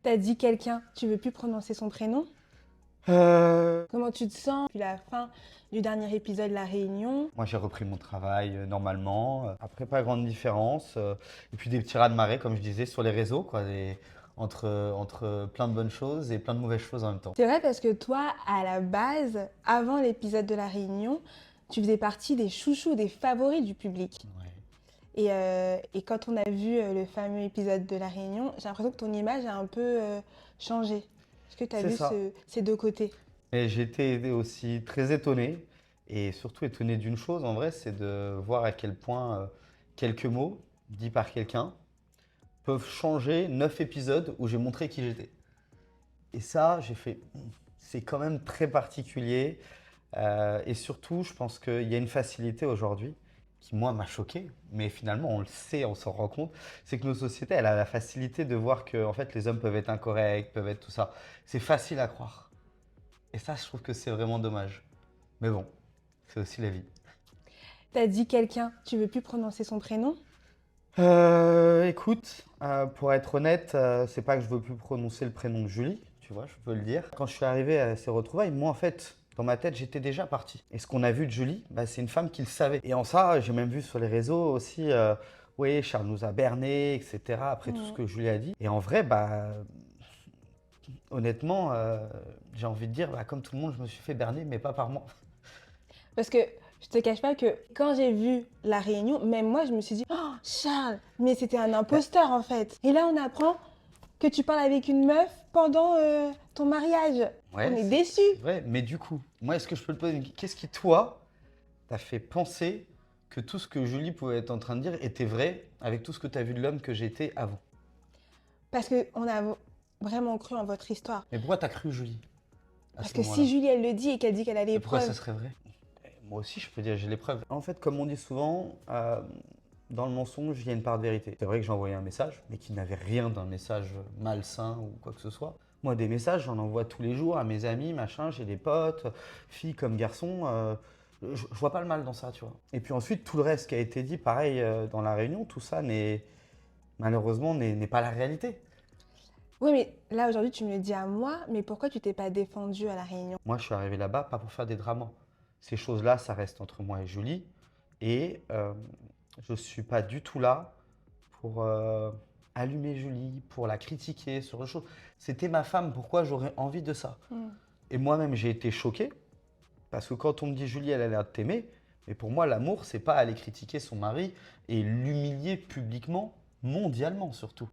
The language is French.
T'as dit quelqu'un, tu veux plus prononcer son prénom? Comment tu te sens depuis la fin du dernier épisode de La Réunion? Moi, j'ai repris mon travail normalement. Après, pas grande différence. Et puis des petits raz-de-marée, comme je disais, sur les réseaux, quoi, entre plein de bonnes choses et plein de mauvaises choses en même temps. C'est vrai parce que toi, à la base, avant l'épisode de La Réunion, tu faisais partie des chouchous, des favoris du public. Ouais. Et quand on a vu le fameux épisode de La Réunion, j'ai l'impression que ton image a un peu changé. Est-ce que tu as C'est vu ça. ces deux côtés? Et j'ai été aussi très étonné, et surtout étonné d'une chose en vrai, c'est de voir à quel point quelques mots dits par quelqu'un peuvent changer 9 épisodes où j'ai montré qui j'étais. Et ça, j'ai fait, c'est quand même très particulier. Et surtout, je pense qu'il y a une facilité aujourd'hui qui, moi, m'a choqué. Mais finalement, on le sait, on s'en rend compte. C'est que nos sociétés, elle a la facilité de voir que en fait, les hommes peuvent être incorrects, peuvent être tout ça. C'est facile à croire. Et ça, je trouve que c'est vraiment dommage. Mais bon, c'est aussi la vie. T'as dit quelqu'un, tu veux plus prononcer son prénom? Écoute, pour être honnête, c'est pas que je veux plus prononcer le prénom de Julie, tu vois, je peux le dire. Quand je suis arrivé à ces retrouvailles, moi en fait, dans ma tête, j'étais déjà parti. Et ce qu'on a vu de Julie, bah, c'est une femme qui le savait. Et en ça, j'ai même vu sur les réseaux aussi, oui, Charles nous a bernés, etc. Après tout ce que Julie a dit. Et en vrai, bah, honnêtement, j'ai envie de dire, bah, comme tout le monde, je me suis fait berner, mais pas par moi. Parce que je te cache pas que quand j'ai vu La Réunion, même moi, je me suis dit, oh, Charles, mais c'était un imposteur en fait. Et là, on apprend que tu parles avec une meuf pendant ton mariage. On Ouais, est c'est déçus. c'est vrai, mais du coup, moi, est-ce que je peux te poser une question? Qu'est-ce qui, toi, t'a fait penser que tout ce que Julie pouvait être en train de dire était vrai avec tout ce que tu as vu de l'homme que j'étais avant? Parce qu'on a vraiment cru en votre histoire. Mais pourquoi t'as cru Julie à Parce ce que moment-là? si Julie, elle le dit et qu'elle dit qu'elle a les Et pourquoi ça preuves, serait vrai? Moi aussi, je peux dire, j'ai les preuves. En fait, comme on dit souvent, dans le mensonge, il y a une part de vérité. C'est vrai que j'ai envoyé un message, mais qui n'avait rien d'un message malsain ou quoi que ce soit. Moi, des messages, j'en envoie tous les jours à mes amis, machin, j'ai des potes, filles comme garçons. Je vois pas le mal dans ça, tu vois. Et puis ensuite, tout le reste qui a été dit, pareil, dans la réunion, tout ça malheureusement n'est pas la réalité. oui, mais là aujourd'hui, tu me le dis à moi, mais pourquoi tu t'es pas défendu à La Réunion? Moi, je suis arrivé là-bas pas pour faire des dramas. Ces choses-là, ça reste entre moi et Julie. Et je ne suis pas du tout là pour allumer Julie, pour la critiquer sur le choses. C'était ma femme, pourquoi j'aurais envie de ça? Et moi-même, j'ai été choqué. Parce que quand on me dit Julie, elle a l'air de t'aimer, mais pour moi, l'amour, c'est pas aller critiquer son mari et l'humilier publiquement, mondialement surtout.